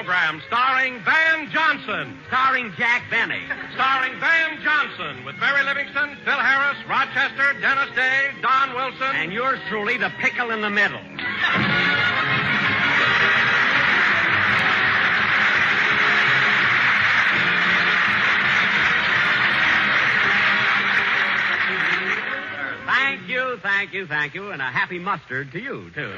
program starring Van Johnson. Starring Jack Benny. Starring Van Johnson with Mary Livingston, Phil Harris, Rochester, Dennis Day, Don Wilson. And yours truly, the pickle in the middle. Thank you, and a happy mustard to you, too.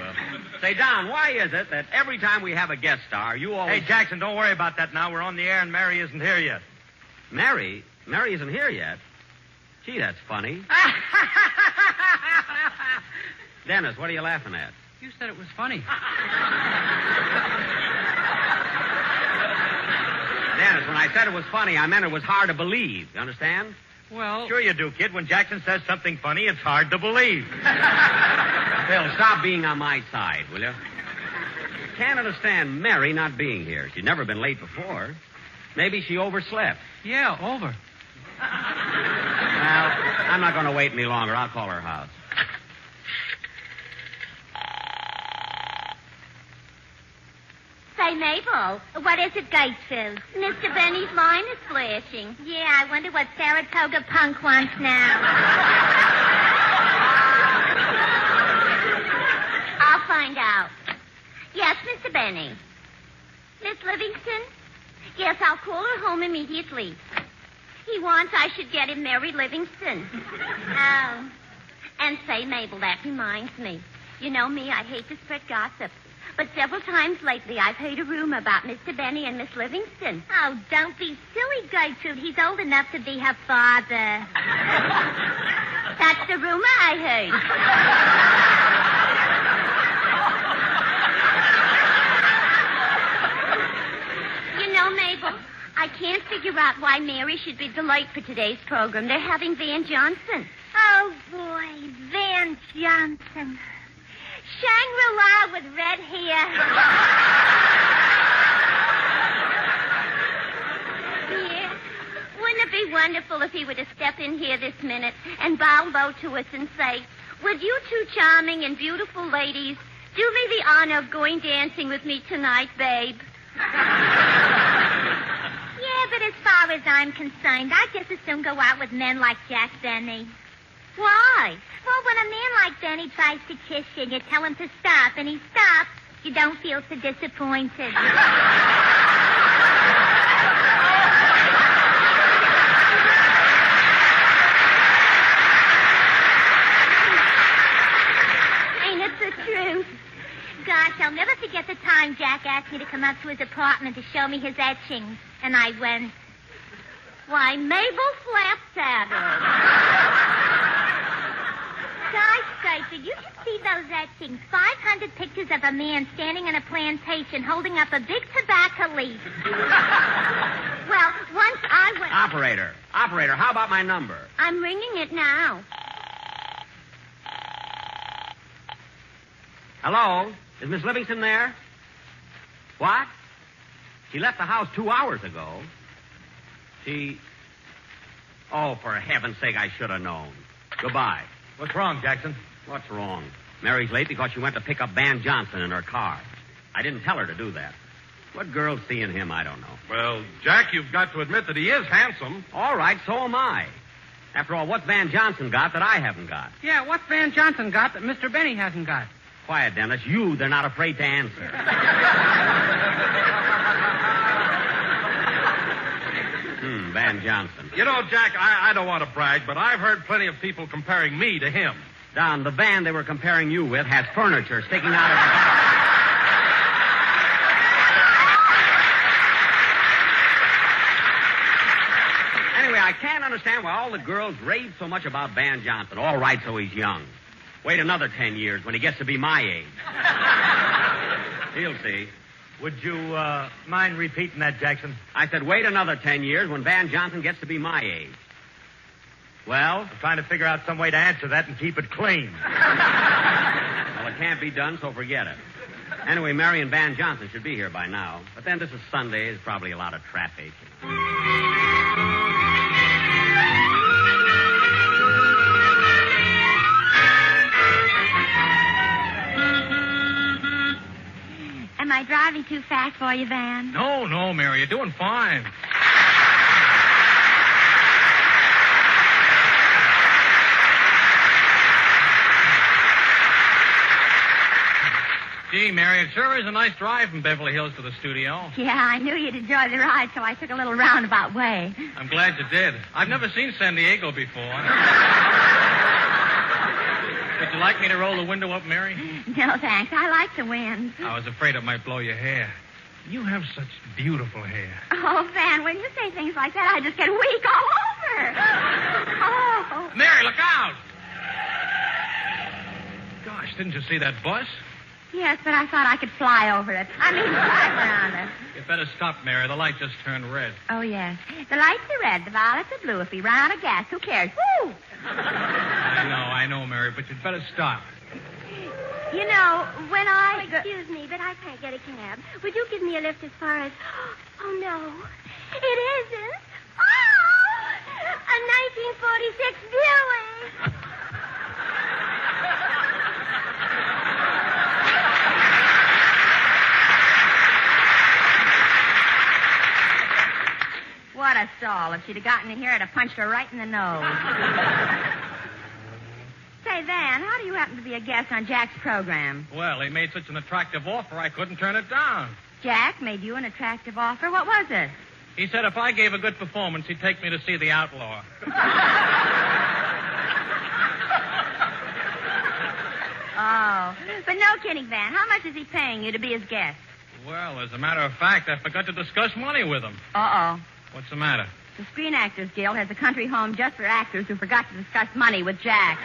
Say, Don, why is it that every time we have a guest star, you always... Hey, Jackson, don't worry about that now. We're on the air, and Mary isn't here yet. Mary? Mary isn't here yet? Gee, that's funny. Dennis, what are you laughing at? You said it was funny. Dennis, when I said it was funny, I meant it was hard to believe. You understand? Well... Sure you do, kid. When Jackson says something funny, it's hard to believe. Phil, stop being on my side, will you? Can't understand Mary not being here. She's never been late before. Maybe she overslept. Yeah, over. Well, I'm not going to wait any longer. I'll call her house. Say, Mabel, what is it, Gatesville? Mr. Benny's line is flashing. Yeah, I wonder what Saratoga Punk wants now. I'll find out. Yes, Mr. Benny. Miss Livingston? Yes, I'll call her home immediately. He wants I should get him Mary Livingston. Oh. And say, Mabel, that reminds me. You know me, I hate to spread gossip. But several times lately, I've heard a rumor about Mr. Benny and Miss Livingston. Oh, don't be silly, Gertrude. He's old enough to be her father. That's the rumor I heard. You know, Mabel, I can't figure out why Mary should be the light for today's program. They're having Van Johnson. Oh, boy, Van Johnson. Shangri-La with red hair. Yeah. Wouldn't it be wonderful if he were to step in here this minute and bow low to us and say, would you two charming and beautiful ladies do me the honor of going dancing with me tonight, babe? Yeah, but as far as I'm concerned, I just as soon go out with men like Jack Benny. Why? Well, when a man like Benny tries to kiss you and you tell him to stop and he stops, you don't feel so disappointed. Ain't it the truth? Gosh, I'll never forget the time Jack asked me to come up to his apartment to show me his etchings. And I went, why, Mabel Flapsaddle. Gosh, Skyper, you should see those etchings. 500 pictures of a man standing on a plantation holding up a big tobacco leaf. Well, once I went... Operator, how about my number? I'm ringing it now. Hello? Is Miss Livingston there? What? She left the house 2 hours ago. Oh, for heaven's sake, I should have known. Goodbye. What's wrong, Jackson? What's wrong? Mary's late because she went to pick up Van Johnson in her car. I didn't tell her to do that. What girl's seeing him, I don't know. Well, Jack, you've got to admit that he is handsome. All right, so am I. After all, what's Van Johnson got that I haven't got? Yeah, what's Van Johnson got that Mr. Benny hasn't got? Quiet, Dennis. They're not afraid to answer. Van Johnson. You know, Jack, I don't want to brag, but I've heard plenty of people comparing me to him. Don, the van they were comparing you with has furniture sticking out of it. Anyway, I can't understand why all the girls rave so much about Van Johnson. All right, so he's young. Wait another 10 years when he gets to be my age. He'll see. Would you mind repeating that, Jackson? I said wait another 10 years when Van Johnson gets to be my age. Well? I'm trying to figure out some way to answer that and keep it clean. Well, it can't be done, so forget it. Anyway, Mary and Van Johnson should be here by now. But then this is Sunday. There's probably a lot of traffic. Am I driving driving too fast for you, Van? No, Mary, you're doing fine. Gee, Mary, it sure is a nice drive from Beverly Hills to the studio. Yeah, I knew you'd enjoy the ride, so I took a little roundabout way. I'm glad you did. I've never seen San Diego before. Would you like me to roll the window up, Mary? No, thanks. I like the wind. I was afraid it might blow your hair. You have such beautiful hair. Oh, Van, when you say things like that, I just get weak all over. Oh. Mary, look out! Gosh, didn't you see that bus? Yes, but I thought I could fly over it. I mean, drive around it. You better stop, Mary. The light just turned red. Oh, yes. The lights are red, the violets are blue. If we run out of gas, who cares? Woo! I know, Mary, but you'd better stop. You know, when I... Excuse me, but I can't get a cab. Would you give me a lift as far as... Oh, no. It isn't. Oh! A 1946 Buick. What a stall. If she'd have gotten in here, I'd have punched her right in the nose. Say, Van, how do you happen to be a guest on Jack's program? Well, he made such an attractive offer, I couldn't turn it down. Jack made you an attractive offer? What was it? He said if I gave a good performance, he'd take me to see The Outlaw. Oh. But no kidding, Van. How much is he paying you to be his guest? Well, as a matter of fact, I forgot to discuss money with him. Uh-oh. What's the matter? The Screen Actors Guild has a country home just for actors who forgot to discuss money with Jack.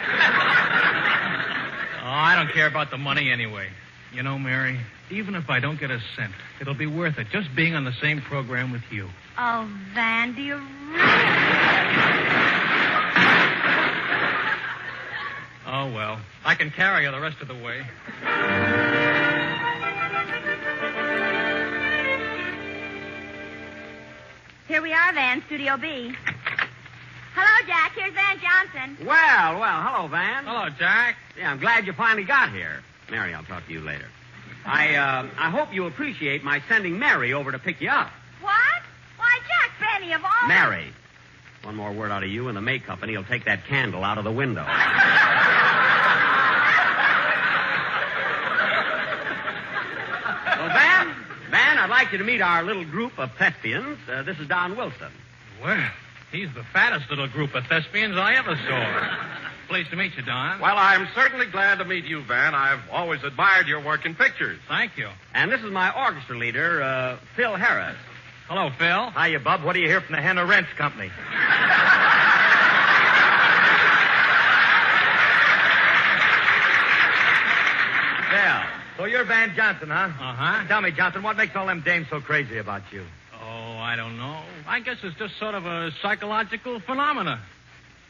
Oh, I don't care about the money anyway. You know, Mary, even if I don't get a cent, it'll be worth it just being on the same program with you. Oh, Van, do you really... Oh, well, I can carry her the rest of the way. Here we are, Van, Studio B. Hello, Jack. Here's Van Johnson. Well, hello, Van. Hello, Jack. Yeah, I'm glad you finally got here. Mary, I'll talk to you later. I hope you appreciate my sending Mary over to pick you up. What? Why, Jack Benny, of all... Mary. One more word out of you, and the May Company will take that candle out of the window. Well, Van, I'd like you to meet our little group of thespians. This is Don Wilson. Well, he's the fattest little group of thespians I ever saw. Pleased to meet you, Don. Well, I'm certainly glad to meet you, Van. I've always admired your work in pictures. Thank you. And this is my orchestra leader, Phil Harris. Hello, Phil. Hiya, Bub. What do you hear from the Henna Rents Company? Phil. So you're Van Johnson, huh? Uh-huh. Tell me, Johnson, what makes all them dames so crazy about you? Oh, I don't know. I guess it's just sort of a psychological phenomena.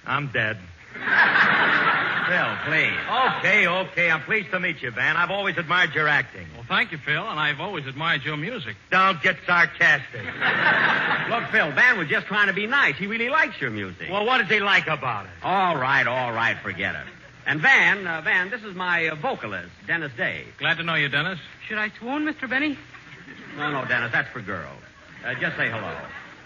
I'm dead. Phil, please. Okay. I'm pleased to meet you, Van. I've always admired your acting. Well, thank you, Phil, and I've always admired your music. Don't get sarcastic. Look, Phil, Van was just trying to be nice. He really likes your music. Well, what does he like about it? All right, forget it. And Van, this is my vocalist, Dennis Day. Glad to know you, Dennis. Should I swoon, Mr. Benny? No, Dennis, that's for girls. Just say hello.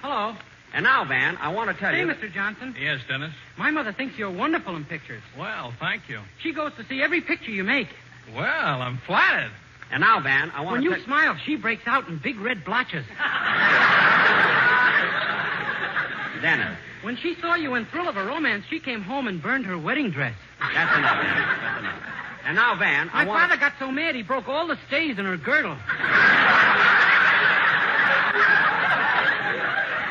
Hello. And now, Van, I want to tell Say, you... Mr. Johnson, Yes, Dennis. my mother thinks you're wonderful in pictures. Well, thank you. She goes to see every picture you make. Well, I'm flattered. And now, Van, I want When to you smile, she breaks out in big red blotches. Dennis, When she saw you in Thrill of a Romance, she came home and burned her wedding dress. that's enough, Dennis. That's enough. And now, Van, My I want... father got so mad he broke all the stays in her girdle.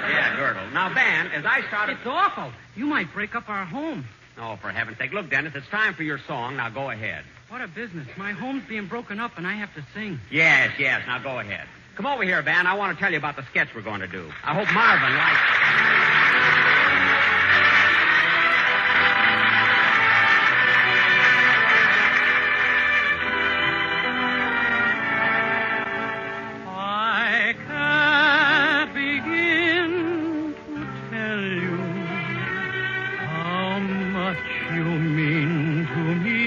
Yeah, girdle. Now, Van, as I started... It's awful. You might break up our home. Oh, for heaven's sake. Look, Dennis, it's time for your song. Now, go ahead. What a business. My home's being broken up and I have to sing. Yes. Now, go ahead. Come over here, Van. I want to tell you about the sketch we're going to do. I hope Marvin likes it. I can't begin to tell you how much you mean to me.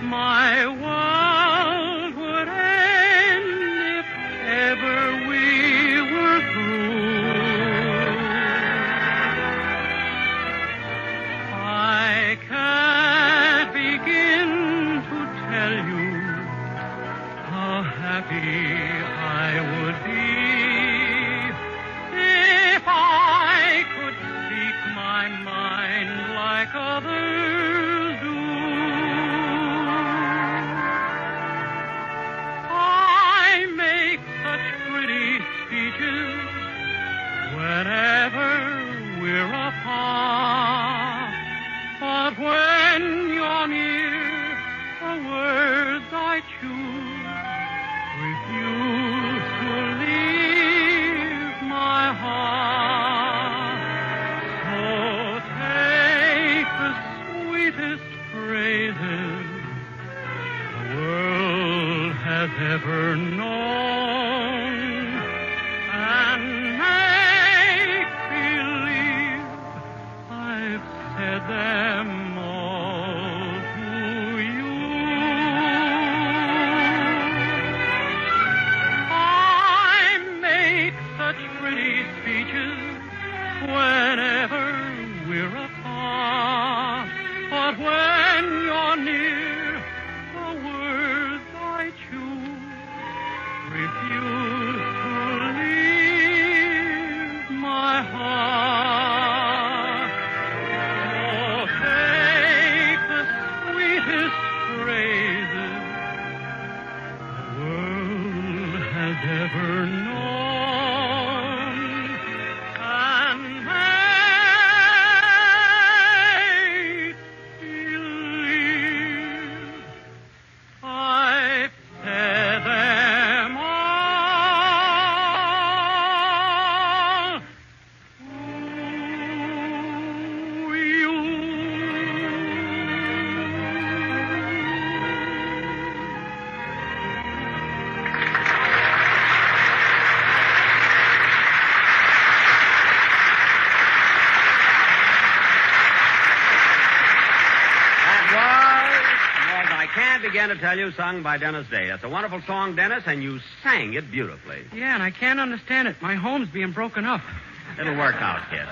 My world would end we're apart. But when you're near, the words I choose refuse to leave my heart. So take the sweetest phrases the world has ever known and make believe I've said them all to you. I make such pretty speeches whenever we're apart, but when you're near, the words I choose refuse to leave my heart. Oh, take the sweetest phrases the world has ever known and make believe I've said them all to you. That was I Can't Begin to Tell You, sung by Dennis Day. That's a wonderful song, Dennis, and you sang it beautifully. Yeah, and I can't understand it. My home's being broken up. It'll work out, kid.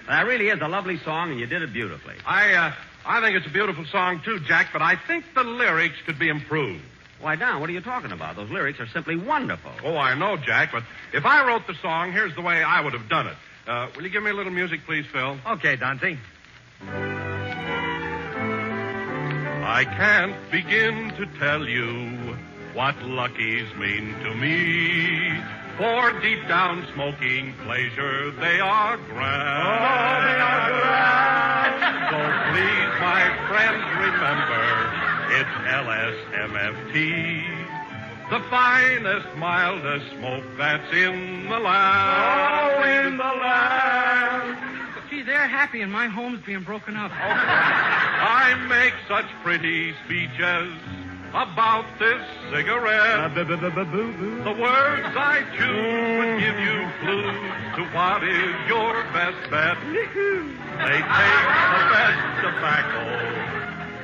That really is a lovely song, and you did it beautifully. I think it's a beautiful song, too, Jack, but I think the lyrics could be improved. Why, Don, what are you talking about? Those lyrics are simply wonderful. Oh, I know, Jack, but if I wrote the song, here's the way I would have done it. Will you give me a little music, please, Phil? Okay, Dante. I can't begin to tell you what luckies mean to me. For deep down smoking pleasure, they are grand. Oh, they are grand. So please, my friends, remember, it's LSMFT. The finest, mildest smoke that's in the land. Oh, in the land. Gee, they're happy, and my home's being broken up. I make such pretty speeches about this cigarette. The words I choose would give you clues to what is your best bet. They take the best tobacco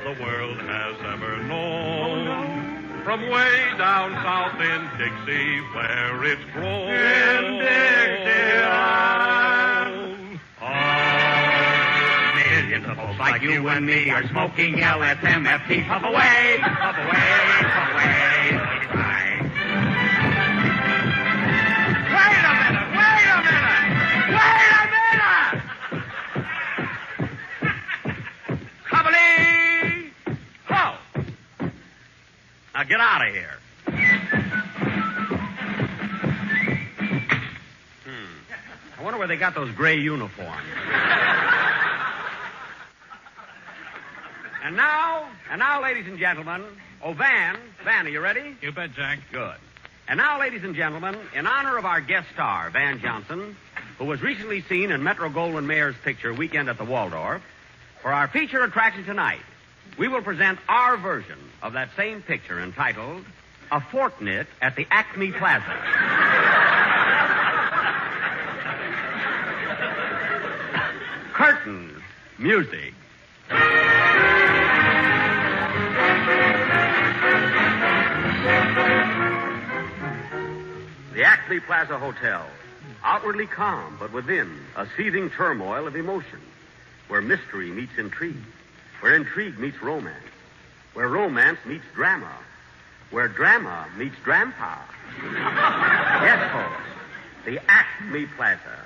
the world has ever known. From way down south in Dixie, where it's grown. In Dixie. Millions of folks like you and me are smoking LSMFT. Puff away, puff away, puff away. Right. Wait a minute, wait a minute, wait a minute! Company! Ho! Now get out of here. I wonder where they got those gray uniforms. And now, ladies and gentlemen, Van, are you ready? You bet, Jack. Good. And now, ladies and gentlemen, in honor of our guest star, Van Johnson, who was recently seen in Metro-Goldwyn-Mayer's picture, Weekend at the Waldorf, for our feature attraction tonight, we will present our version of that same picture entitled A Fortnight at the Acme Plaza. Curtain music. The Acme Plaza Hotel. Outwardly calm, but within, a seething turmoil of emotion. Where mystery meets intrigue. Where intrigue meets romance. Where romance meets drama. Where drama meets grandpa. Yes, folks. The Acme Plaza.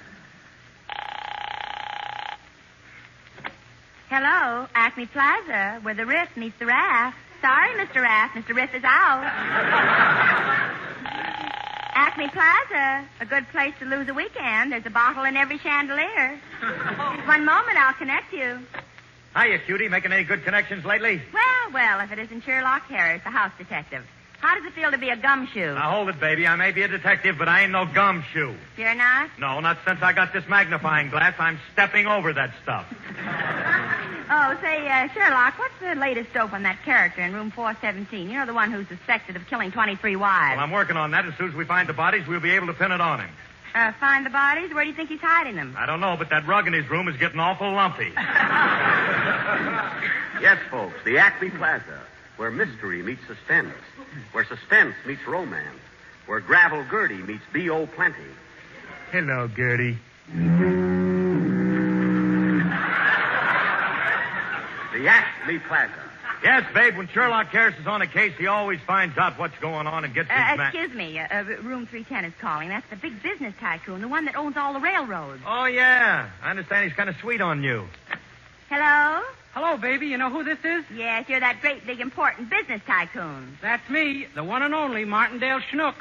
Hello, Acme Plaza, where the Riff meets the Raff. Sorry, Mr. Raff. Mr. Riff is out. Acme Plaza, a good place to lose a weekend. There's a bottle in every chandelier. One moment, I'll connect you. Hiya, cutie. Making any good connections lately? Well, if it isn't Sherlock Harris, the house detective. How does it feel to be a gumshoe? Now, hold it, baby. I may be a detective, but I ain't no gumshoe. You're not? No, not since I got this magnifying glass. I'm stepping over that stuff. Oh, say, Sherlock, what's the latest dope on that character in room 417? You know, the one who's suspected of killing 23 wives. Well, I'm working on that. As soon as we find the bodies, we'll be able to pin it on him. Find the bodies? Where do you think he's hiding them? I don't know, but that rug in his room is getting awful lumpy. Yes, folks, the Acme Plaza, where mystery meets suspense, where suspense meets romance, where Gravel Gertie meets B.O. Plenty. Hello, Gertie. The Acme Plaza. Yes, babe, when Sherlock Harris is on a case, he always finds out what's going on and gets his Excuse me, room 310 is calling. That's the big business tycoon, the one that owns all the railroads. Oh, yeah. I understand he's kind of sweet on you. Hello? Hello, baby. You know who this is? Yes, you're that great, big, important business tycoon. That's me, the one and only Martindale Schnook.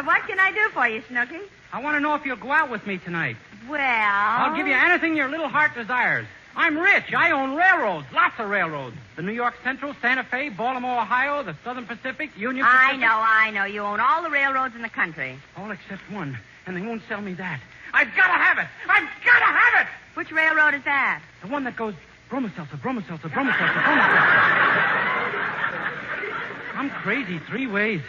What can I do for you, Snooky? I want to know if you'll go out with me tonight. Well... I'll give you anything your little heart desires. I'm rich. I own railroads, lots of railroads. The New York Central, Santa Fe, Baltimore, Ohio, the Southern Pacific, Union Pacific. I know. You own all the railroads in the country. All except one, and they won't sell me that. I've got to have it. I've got to have it. Which railroad is that? The one that goes Bromoseltzer. I'm crazy 3 ways.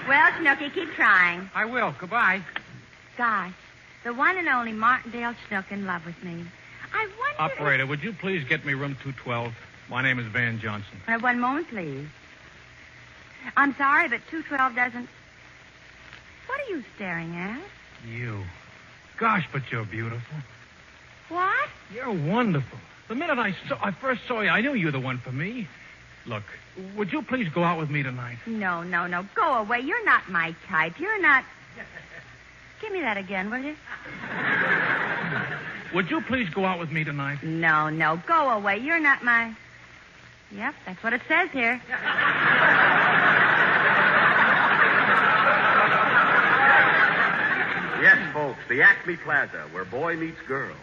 Well, Snooky, keep trying. I will. Goodbye. Gosh, the one and only Martindale Schnook in love with me. I wonder... Operator, would you please get me room 212? My name is Van Johnson. One moment, please. I'm sorry, but 212 doesn't... What are you staring at? You. Gosh, but you're beautiful. What? You're wonderful. The minute I first saw you, I knew you were the one for me. Look, would you please go out with me tonight? No. Go away. You're not my type. You're not... Give me that again, will you? Would you please go out with me tonight? No. Go away. You're not my... Yep, that's what it says here. Yes, folks, the Acme Plaza, where boy meets girl,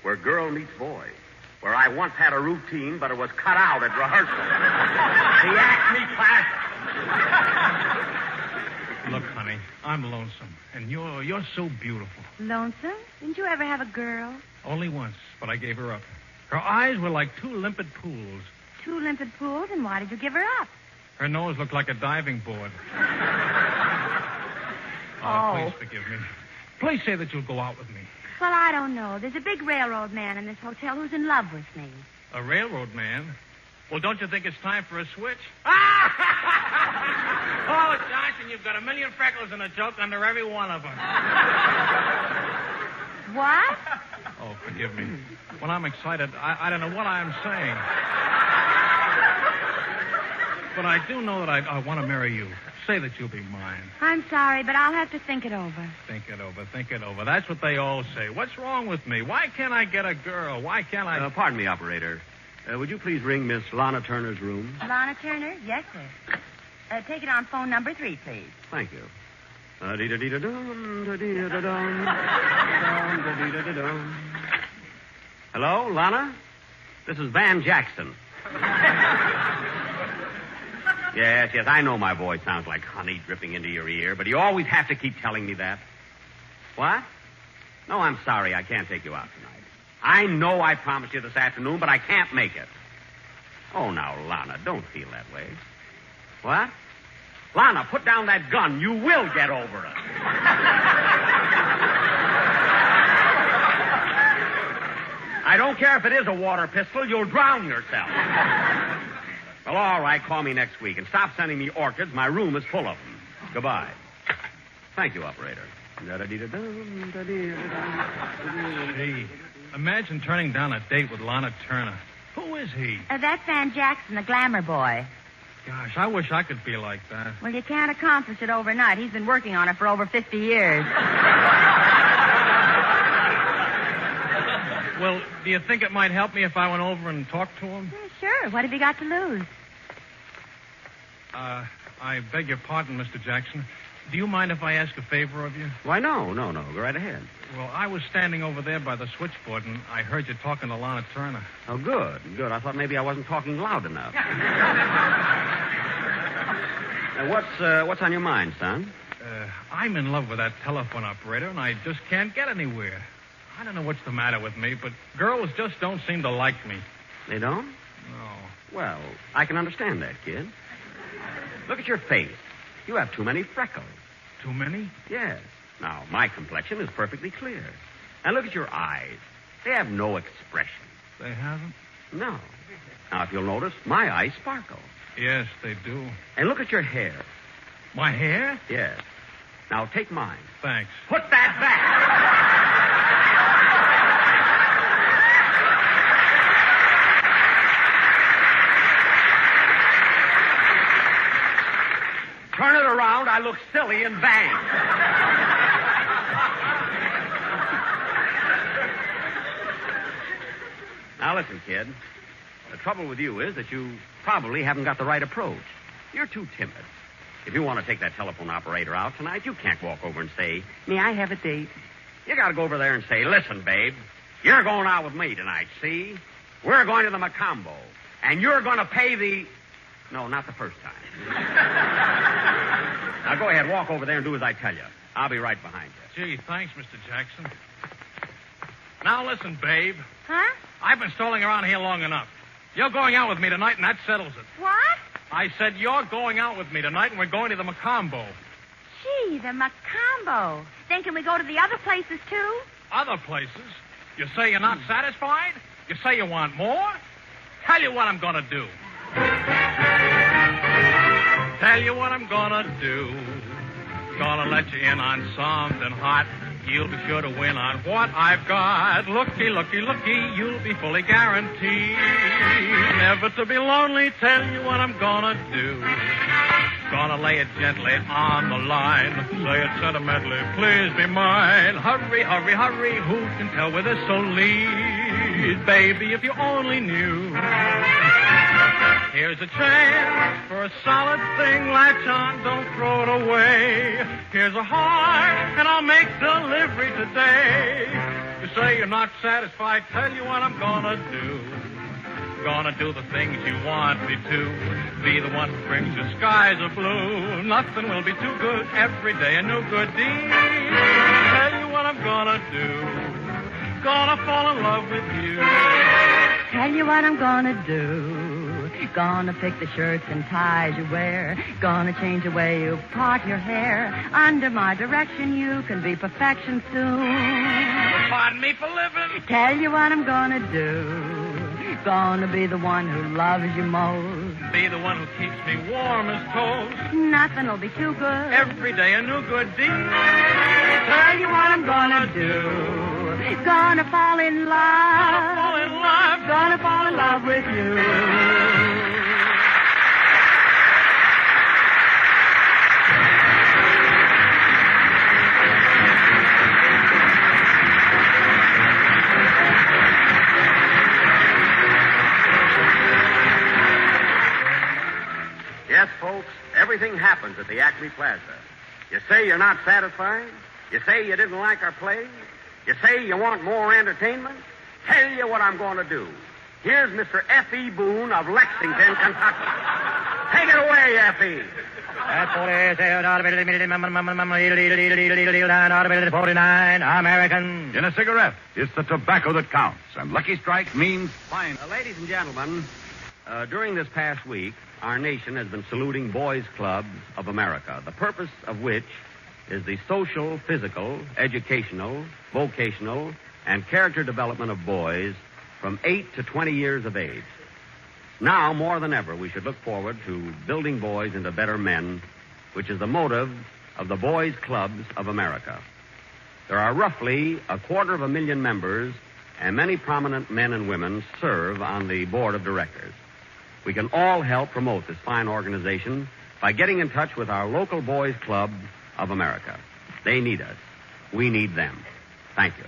where girl meets boy, where I once had a routine, but it was cut out at rehearsal. The Acme Plaza. Look, honey, I'm lonesome, and you're so beautiful. Lonesome? Didn't you ever have a girl? Only once, but I gave her up. Her eyes were like 2 limpid pools. 2 limpid pools, and why did you give her up? Her nose looked like a diving board. Oh. Please forgive me. Please say that you'll go out with me. Well, I don't know. There's a big railroad man in this hotel who's in love with me. A railroad man? Well, don't you think it's time for a switch? Oh, Johnson, you've got a million freckles and a joke under every one of them. What? Oh, forgive me. When I'm excited, I don't know what I'm saying. But I do know that I want to marry you. Say that you'll be mine. I'm sorry, but I'll have to think it over. Think it over. That's what they all say. What's wrong with me? Why can't I get a girl? Why can't I... Pardon me, operator. Would you please ring Miss Lana Turner's room? Lana Turner? Yes, sir. Take it on phone number 3, please. Thank you. Hello, Lana? This is Van Jackson. Yes, I know my voice sounds like honey dripping into your ear, but you always have to keep telling me that. What? No, I'm sorry. I can't take you out tonight. I know I promised you this afternoon, but I can't make it. Oh, now, Lana, don't feel that way. What? Lana, put down that gun. You will get over it. I don't care if it is a water pistol. You'll drown yourself. Well, all right, call me next week. And stop sending me orchids. My room is full of them. Goodbye. Thank you, operator. Gee, imagine turning down a date with Lana Turner. Who is he? That's Van Jackson, the glamour boy. Gosh, I wish I could be like that. Well, you can't accomplish it overnight. He's been working on it for over 50 years. Well, do you think it might help me if I went over and talked to him? Sure. What have you got to lose? I beg your pardon, Mr. Jackson. Do you mind if I ask a favor of you? Why, no. Go right ahead. Well, I was standing over there by the switchboard, and I heard you talking to Lana Turner. Oh, good. I thought maybe I wasn't talking loud enough. What's on your mind, son? I'm in love with that telephone operator, and I just can't get anywhere. I don't know what's the matter with me, but girls just don't seem to like me. They don't? No. Well, I can understand that, kid. Look at your face. You have too many freckles. Too many? Yes. Now, my complexion is perfectly clear. And look at your eyes. They have no expression. They haven't? No. Now, if you'll notice, my eyes sparkle. Yes, they do. And look at your hair. My hair? Yes. Now, take mine. Thanks. Put that back! Turn it around, I look silly and bang. Now, listen, kid. The trouble with you is that you probably haven't got the right approach. You're too timid. If you want to take that telephone operator out tonight, you can't walk over and say, "May I have a date?" You got to go over there and say, "Listen, babe, you're going out with me tonight, see? We're going to the Macombo, and you're going to pay the..." No, not the first time. Now, go ahead, walk over there and do as I tell you. I'll be right behind you. Gee, thanks, Mr. Jackson. Now, listen, babe. Huh? I've been stalling around here long enough. You're going out with me tonight, and that settles it. What? I said you're going out with me tonight, and we're going to the Macombo. Gee, the Macombo. Then can we go to the other places, too? Other places? You say you're not satisfied? You say you want more? Tell you what I'm going to do. Tell you what I'm going to do. Gonna let you in on something hot. You'll be sure to win on what I've got. Looky, you'll be fully guaranteed never to be lonely. Tell you what I'm gonna do. Gonna lay it gently on the line. Say it sentimentally, please be mine. Hurry, who can tell where this will lead? Baby, if you only knew. Here's a chance for a solid thing. Latch on, don't throw it away. Here's a heart, and I'll make delivery today. You say you're not satisfied, tell you what I'm gonna do. Gonna do the things you want me to. Be the one who brings your skies of blue. Nothing will be too good. Every day a new good deed. Tell you what I'm gonna do. Gonna fall in love with you. Tell you what I'm gonna do. Gonna pick the shirts and ties you wear. Gonna change the way you part your hair. Under my direction you can be perfection soon. Pardon me for living. Tell you what I'm gonna do. Gonna be the one who loves you most. Be the one who keeps me warm as toast. Nothing'll be too good. Every day a new good deed. Tell you what I'm gonna do. Gonna fall in love. Gonna fall in love with you. Yes, folks, everything happens at the Acme Plaza. You say you're not satisfied? You say you didn't like our play? You say you want more entertainment? Tell you what I'm going to do. Here's Mr. F.E. Boone of Lexington, Kentucky. Take it away, F.E. At 49 American. In a cigarette, it's the tobacco that counts, and Lucky Strike means fine. Ladies and gentlemen, during this past week, our nation has been saluting Boys Clubs of America, the purpose of which is the social, physical, educational, vocational, and character development of boys from 8 to 20 years of age. Now, more than ever, we should look forward to building boys into better men, which is the motive of the Boys Clubs of America. There are roughly 250,000 members, and many prominent men and women serve on the board of directors. We can all help promote this fine organization by getting in touch with our local Boys Club of America. They need us. We need them. Thank you.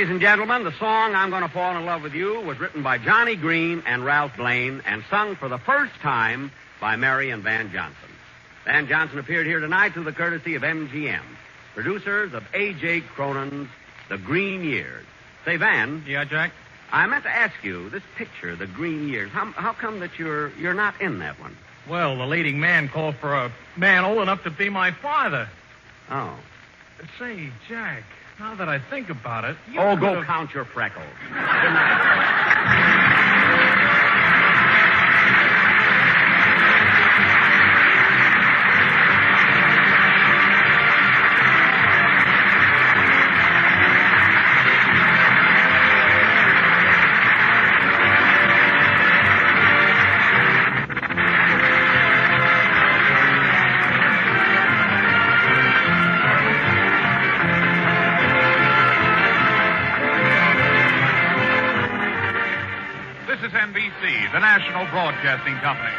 ladies and gentlemen, the song I'm Gonna Fall in Love with You was written by Johnny Green and Ralph Blaine and sung for the first time by Mary and Van Johnson. Van Johnson appeared here tonight through the courtesy of MGM, producers of A.J. Cronin's The Green Years. Say, Van. Yeah, Jack? I meant to ask you, this picture, The Green Years, how come that you're not in that one? Well, the leading man called for a man old enough to be my father. Oh. Say, Jack, now that I think about it... Go count your freckles. Good night. This is NBC, the national broadcasting company.